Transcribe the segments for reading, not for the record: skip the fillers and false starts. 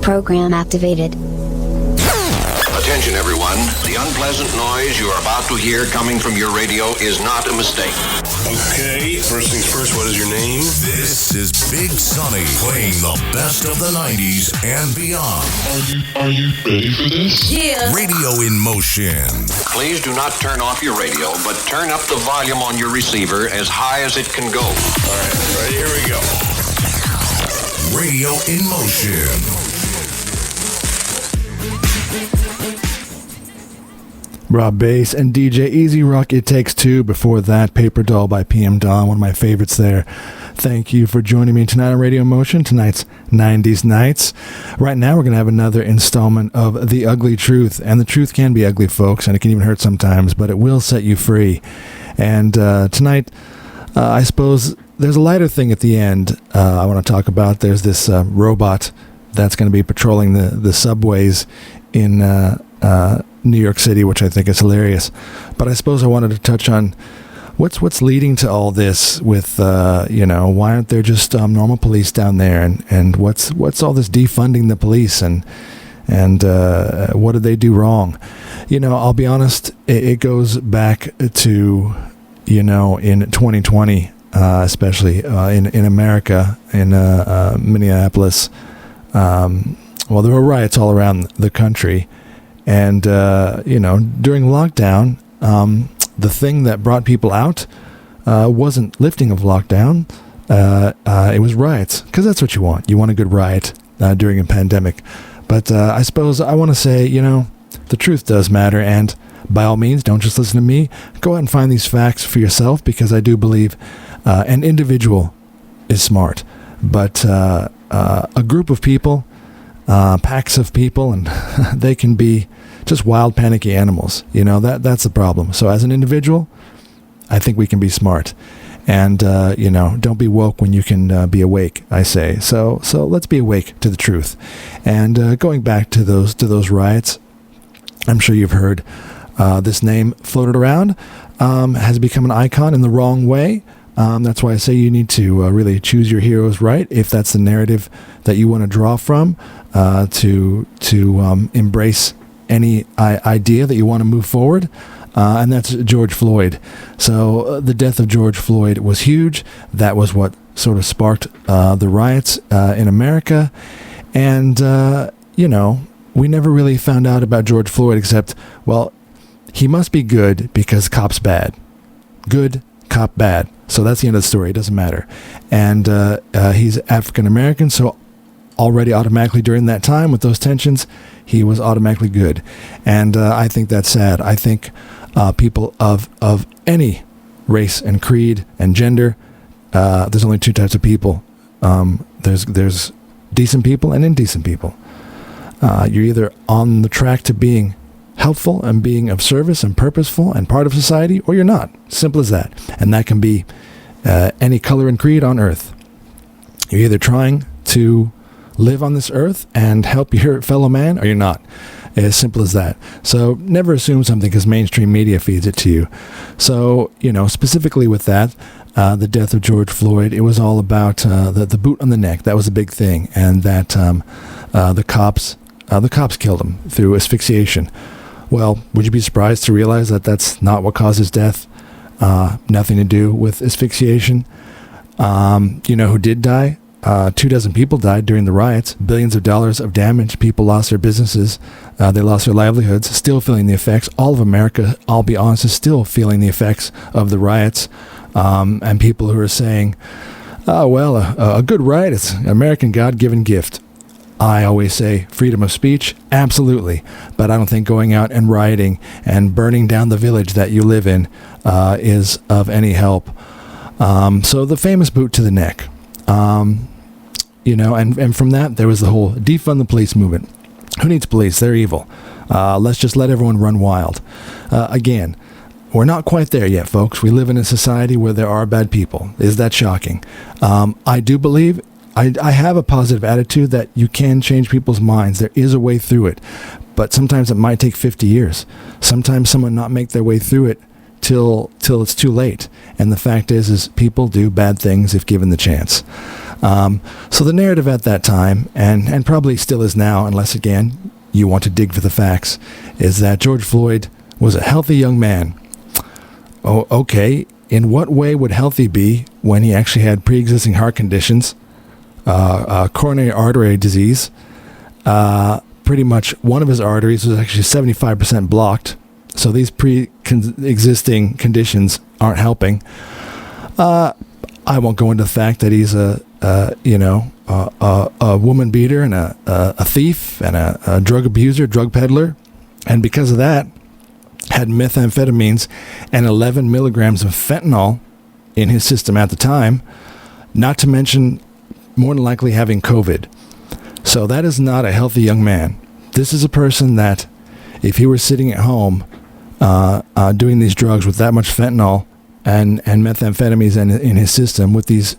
Program activated. Attention everyone, the unpleasant noise you are about to hear coming from your radio is not a mistake. Okay, first things first, what is your name? This is Big Sonny playing the best of the 90s and beyond. Are you ready for this? Yeah. Radio in motion. Please do not turn off your radio, but turn up the volume on your receiver as high as it can go. All right, here we go. Radio in motion. Rob Bass and DJ Easy Rock, It Takes Two. Before that, Paper Doll by PM Dawn, one of my favorites there. Thank you for joining me tonight on Radio Motion, tonight's 90s Nights. Right now, we're going to have another installment of The Ugly Truth. And the truth can be ugly, folks, and it can even hurt sometimes, but it will set you free. And tonight, I suppose there's a lighter thing at the end I want to talk about. There's this robot that's going to be patrolling the subways in New York City, which I think is hilarious. But I suppose I wanted to touch on what's leading to all this with, why aren't there just normal police down there? And what's all this defunding the police and what did they do wrong? I'll be honest, it goes back to, in 2020, especially in America, in Minneapolis. There were riots all around the country. And, during lockdown, the thing that brought people out wasn't lifting of lockdown. It was riots, because that's what you want. You want a good riot during a pandemic. But I suppose I want to say, the truth does matter. And by all means, don't just listen to me. Go out and find these facts for yourself, because I do believe an individual is smart. But a group of people, packs of people, and they can be just wild, panicky animals. That's the problem. So as an individual, I think we can be smart. And, don't be woke when you can be awake, I say. So let's be awake to the truth. And going back to those riots, I'm sure you've heard this name floated around, has become an icon in the wrong way. That's why I say you need to really choose your heroes right, if that's the narrative that you want to draw from, to embrace any idea that you want to move forward, and that's George Floyd. So the death of George Floyd was huge. That was what sort of sparked the riots in America, and we never really found out about George Floyd except, well, he must be good because cops bad. Good, cop bad. So that's the end of the story. It doesn't matter. And he's African American, so already automatically during that time with those tensions, he was automatically good. And I think that's sad. I think people of any race and creed and gender, there's only two types of people. There's decent people and indecent people. You're either on the track to being helpful and being of service and purposeful and part of society, or you're not. Simple as that. And that can be any color and creed on earth. You're either trying to live on this earth and help your fellow man, or you're not. As simple as that. So never assume something because mainstream media feeds it to you. So, specifically with that, the death of George Floyd, it was all about the boot on the neck. That was a big thing. And that the cops killed him through asphyxiation. Well, would you be surprised to realize that that's not what caused his death? Nothing to do with asphyxiation. Who did die? 24 people died during the riots. Billions of dollars of damage. People lost their businesses. They lost their livelihoods. Still feeling the effects. All of America, I'll be honest, is still feeling the effects of the riots. And people who are saying, a good riot is an American God-given gift. I always say freedom of speech, absolutely. But I don't think going out and rioting and burning down the village that you live in is of any help. So the famous boot to the neck. And from that, there was the whole defund the police movement. Who needs police? They're evil. Let's just let everyone run wild. Again, we're not quite there yet, folks. We live in a society where there are bad people. Is that shocking? I do believe, I have a positive attitude that you can change people's minds. There is a way through it. But sometimes it might take 50 years. Sometimes someone not make their way through it till it's too late. And the fact is people do bad things if given the chance. So the narrative at that time, and probably still is now, unless, again, you want to dig for the facts, is that George Floyd was a healthy young man. Oh, okay. In what way would healthy be when he actually had pre-existing heart conditions, coronary artery disease? Pretty much one of his arteries was actually 75% blocked. So these pre-existing conditions aren't helping. I won't go into the fact that he's a woman beater and a thief and a drug abuser, drug peddler, and because of that, had methamphetamines and 11 milligrams of fentanyl in his system at the time, not to mention more than likely having COVID. So that is not a healthy young man. This is a person that, if he were sitting at home doing these drugs with that much fentanyl and methamphetamines in his system with these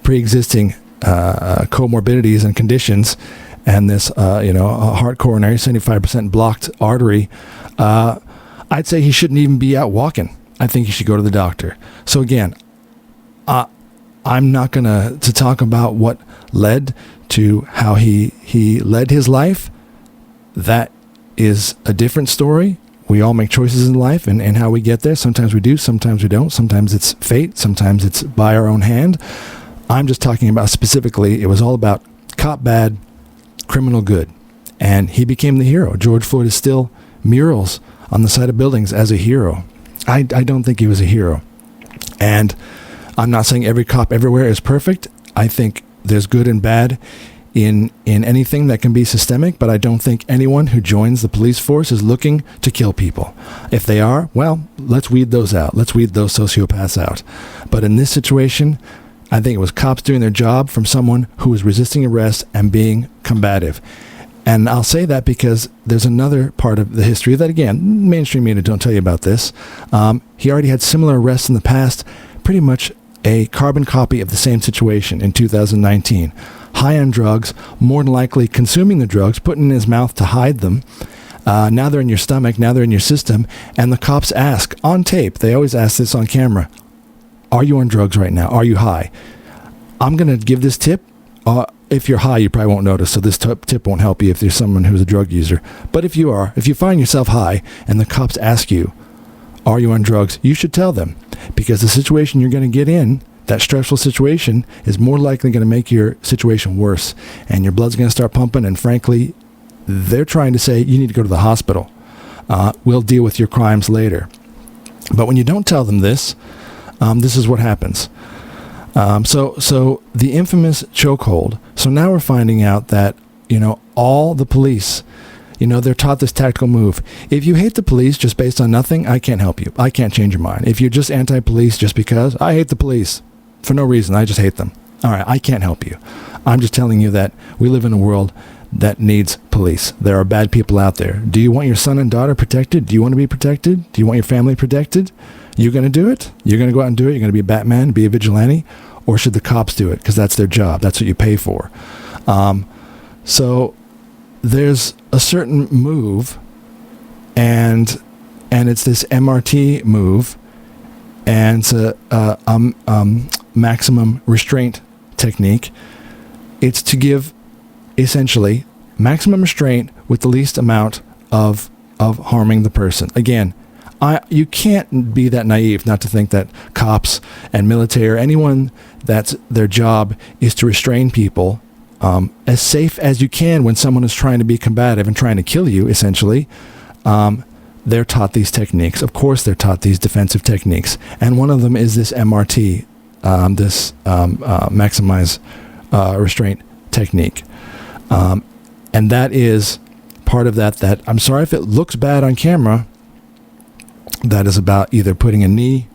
pre-existing comorbidities and conditions, and this a heart coronary 75% blocked artery, I'd say he shouldn't even be out walking. I think he should go to the doctor. So again, I'm not gonna talk about what led to how he led his life. That is a different story. We all make choices in life and how we get there. Sometimes we do, sometimes we don't. Sometimes it's fate, sometimes it's by our own hand. I'm just talking about specifically, it was all about cop bad, criminal good. And he became the hero. George Floyd is still murals on the side of buildings as a hero. I don't think he was a hero. And I'm not saying every cop everywhere is perfect. I think there's good and bad in anything that can be systemic, but I don't think anyone who joins the police force is looking to kill people. If they are, well, let's weed those out. Let's weed those sociopaths out. But in this situation, I think it was cops doing their job from someone who was resisting arrest and being combative. And I'll say that because there's another part of the history that, again, mainstream media don't tell you about this. He already had similar arrests in the past, pretty much a carbon copy of the same situation in 2019. High on drugs, more than likely consuming the drugs, putting in his mouth to hide them. Now they're in your stomach, now they're in your system, and the cops ask, on tape, they always ask this on camera, are you on drugs right now? Are you high? I'm going to give this tip. If you're high, you probably won't notice, so this tip won't help you if there's someone who's a drug user. But if you find yourself high and the cops ask you, are you on drugs? You should tell them, because the situation you're going to get in, that stressful situation, is more likely going to make your situation worse, and your blood's going to start pumping, and frankly, they're trying to say you need to go to the hospital. We'll deal with your crimes later. But when you don't tell them this is what happens. So the infamous chokehold. So now we're finding out that, all the police, they're taught this tactical move. If you hate the police just based on nothing, I can't help you. I can't change your mind. If you're just anti-police just because, I hate the police for no reason, I just hate them. All right, I can't help you. I'm just telling you that we live in a world that needs police. There are bad people out there. Do you want your son and daughter protected? Do you want to be protected? Do you want your family protected? You're going to do it? You're going to go out and do it? You're going to be a Batman, be a vigilante? Or should the cops do it? Because that's their job. That's what you pay for. So there's a certain move, and it's this MRT move, and it's a maximum restraint technique. It's to give, essentially, maximum restraint with the least amount of harming the person. Again, you can't be that naive not to think that cops and military or anyone that's their job is to restrain people as safe as you can when someone is trying to be combative and trying to kill you, essentially. They're taught these techniques. Of course, they're taught these defensive techniques. And one of them is this MRT, maximize restraint technique. And that is part of that I'm sorry if it looks bad on camera, that is about either putting a knee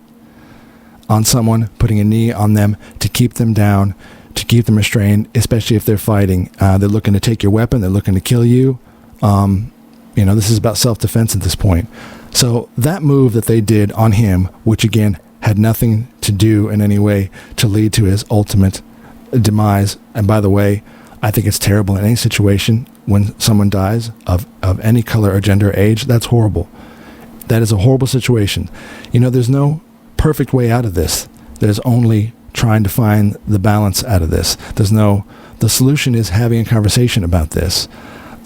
on someone, putting a knee on them to keep them down, to keep them restrained, especially if they're fighting. They're looking to take your weapon. They're looking to kill you. This is about self-defense at this point. So that move that they did on him, which again had nothing to do in any way to lead to his ultimate demise. And by the way, I think it's terrible in any situation when someone dies of any color or gender or age. That's horrible. That is a horrible situation. There's no perfect way out of this. There's only trying to find the balance out of this. The solution is having a conversation about this.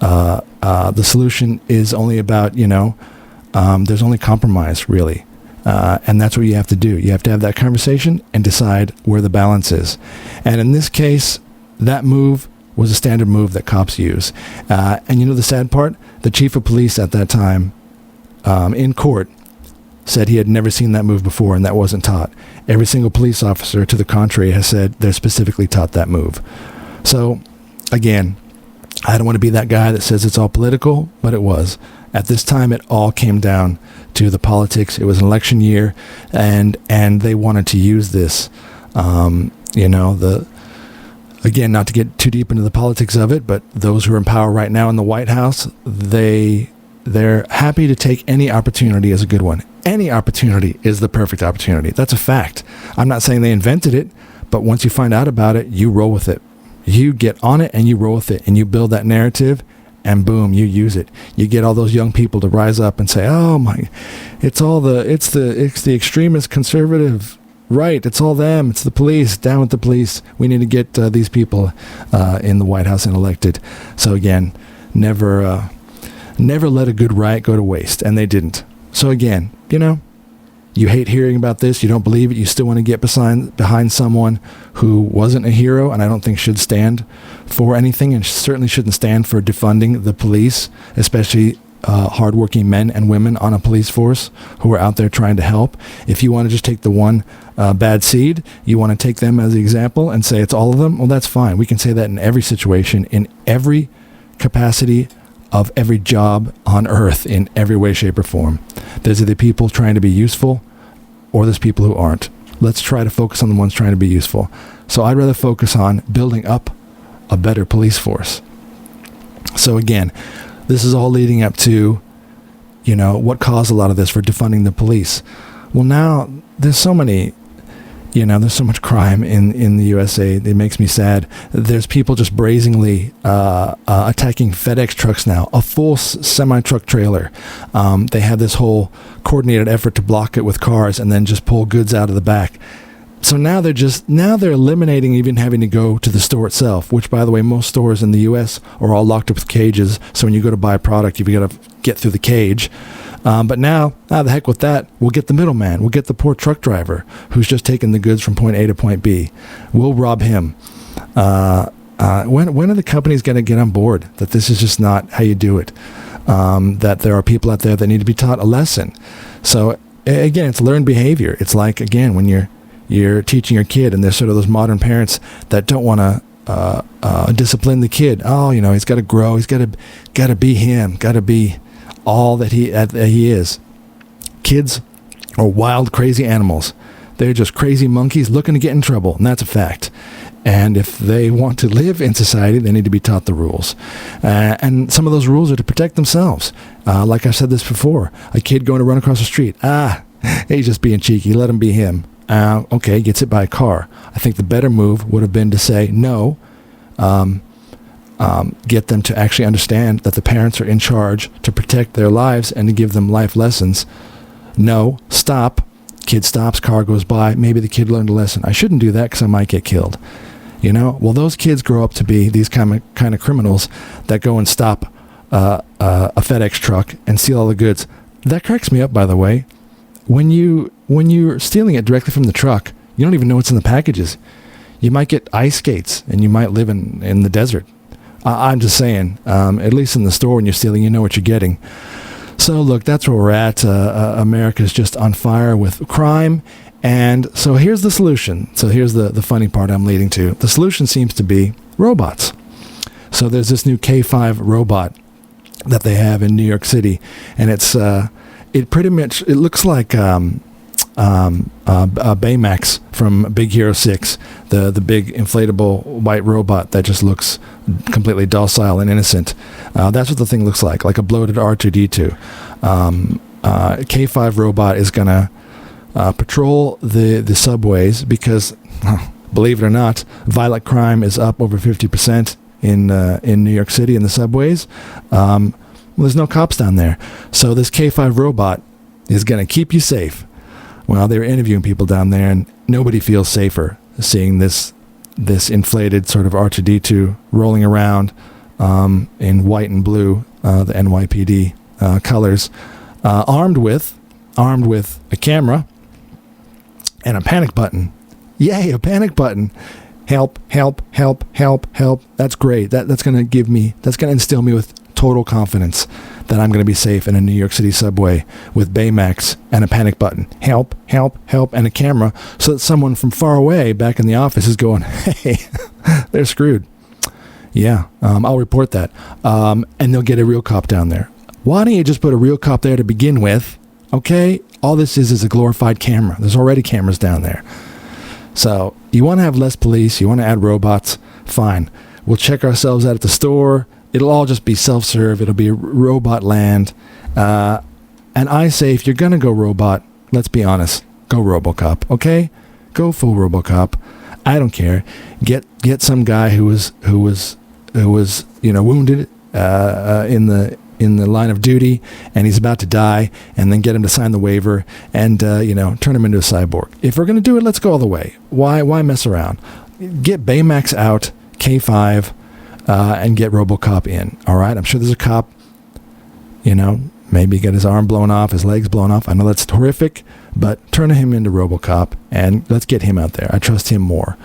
The solution is only about, there's only compromise, really. And that's what you have to do. You have to have that conversation and decide where the balance is. And in this case, that move was a standard move that cops use. And the sad part? The chief of police at that time, in court, said he had never seen that move before, and that wasn't taught. Every single police officer, to the contrary, has said they're specifically taught that move. So, again, I don't want to be that guy that says it's all political, but it was. At this time, it all came down to the politics. It was an election year, and they wanted to use this. Again, not to get too deep into the politics of it, but those who are in power right now in the White House, they're happy to take any opportunity as a good one. Any opportunity is the perfect opportunity. That's a fact. I'm not saying they invented it, but once you find out about it, you roll with it. You get on it and you roll with it, and you build that narrative, and boom, you use it. You get all those young people to rise up and say, "Oh my, it's the extremist conservative right. It's all them. It's the police. Down with the police. We need to get these people in the White House and elected." So again, never let a good riot go to waste, and they didn't. So again, you hate hearing about this. You don't believe it. You still want to get behind someone who wasn't a hero, and I don't think should stand for anything, and certainly shouldn't stand for defunding the police, especially hardworking men and women on a police force who are out there trying to help. If you want to just take the one bad seed, you want to take them as the example and say it's all of them, well, that's fine. We can say that in every situation, in every capacity of every job on earth, in every way, shape, or form. There's either people trying to be useful or there's people who aren't. Let's try to focus on the ones trying to be useful. So I'd rather focus on building up a better police force. So again, this is all leading up to, what caused a lot of this for defunding the police. Well, now there's so many, there's so much crime in the USA. It makes me sad. There's people just brazenly attacking FedEx trucks now, a full semi-truck trailer. They have this whole coordinated effort to block it with cars and then just pull goods out of the back. So now they're eliminating even having to go to the store itself, which, by the way, most stores in the U.S. are all locked up with cages. So when you go to buy a product, you've got to get through the cage. But now, the heck with that. We'll get the middleman. We'll get the poor truck driver who's just taking the goods from point A to point B. We'll rob him. When are the companies going to get on board that this is just not how you do it? That there are people out there that need to be taught a lesson. So again, it's learned behavior. It's like, again, when you're teaching your kid, and there's sort of those modern parents that don't want to discipline the kid. Oh, he's got to grow. He's got to be him. Got to be all that he is. Kids are wild, crazy animals. They're just crazy monkeys looking to get in trouble, and that's a fact. And if they want to live in society, they need to be taught the rules. And some of those rules are to protect themselves. Like I said this before, a kid going to run across the street. He's just being cheeky. Let him be him. Okay, gets hit by a car. I think the better move would have been to say no. Get them to actually understand that the parents are in charge to protect their lives and to give them life lessons. No, stop. Kid stops, car goes by. Maybe the kid learned a lesson. I shouldn't do that because I might get killed. Well, those kids grow up to be these kind of criminals that go and stop a FedEx truck and steal all the goods. That cracks me up, by the way. When you're stealing it directly from the truck, you don't even know what's in the packages. You might get ice skates, and you might live in the desert. I'm just saying, at least in the store when you're stealing, you know what you're getting. So look, that's where we're at. America's just on fire with crime. And so here's the solution. So here's the funny part I'm leading to. The solution seems to be robots. So there's this new K5 robot that they have in New York City. And it pretty much, it looks like Baymax from Big Hero 6, the big inflatable white robot that just looks completely docile and innocent. That's what the thing looks like a bloated R2-D2. K5 robot is going to patrol the subways because, believe it or not, violent crime is up over 50% in New York City in the subways. Well, there's no cops down there. So this K5 robot is going to keep you safe. Well, they were interviewing people down there, and nobody feels safer. seeing this inflated sort of R2D2 rolling around in white and blue, the NYPD colors, armed with a camera and a panic button. Yay, a panic button. Help, help, help, help, help. That's great. That's going to instill me with total confidence that I'm going to be safe in a New York City subway with Baymax and a panic button. Help, help, help, and a camera, so that someone from far away back in the office is going, hey, they're screwed. Yeah, I'll report that. And they'll get a real cop down there. Why don't you just put a real cop there to begin with? Okay? All this is a glorified camera. There's already cameras down there. So you want to have less police, you want to add robots, fine. We'll check ourselves out at the store. It'll all just be self-serve. It'll be robot land. And I say, if you're going to go robot, let's be honest, go RoboCop, okay? Go full RoboCop. I don't care. Get some guy who was wounded in the line of duty, and he's about to die, and then get him to sign the waiver, and turn him into a cyborg. If we're going to do it, let's go all the way. Why mess around? Get Baymax out, K5, and get RoboCop in. All right, I'm sure there's a cop. Maybe get his arm blown off, his legs blown off. I know that's horrific, but turn him into RoboCop, and let's get him out there. I trust him more.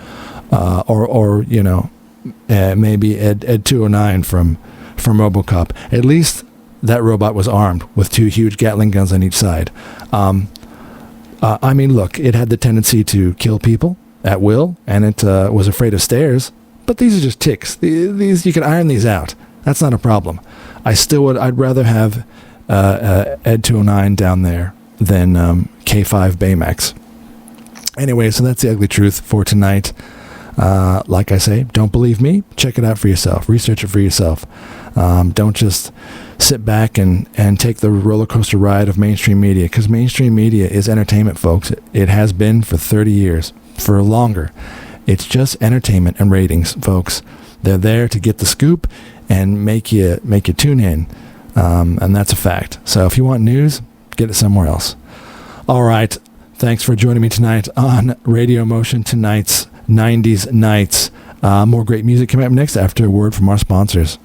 Maybe Ed 209 from RoboCop. At least that robot was armed with 2 huge Gatling guns on each side. Look, it had the tendency to kill people at will, and it was afraid of stairs. But these are just ticks. These you can iron these out. That's not a problem. I'd rather have Ed 209 down there than K5 Baymax. Anyway, so that's the ugly truth for tonight. Like I say, don't believe me. Check it out for yourself. Research it for yourself. Don't just sit back and take the roller coaster ride of mainstream media, because mainstream media is entertainment, folks. It has been for 30 years, for longer. It's just entertainment and ratings, folks. They're there to get the scoop and make you tune in, and that's a fact. So if you want news, get it somewhere else. All right. Thanks for joining me tonight on Radio Motion, tonight's 90s Nights. More great music coming up next after a word from our sponsors.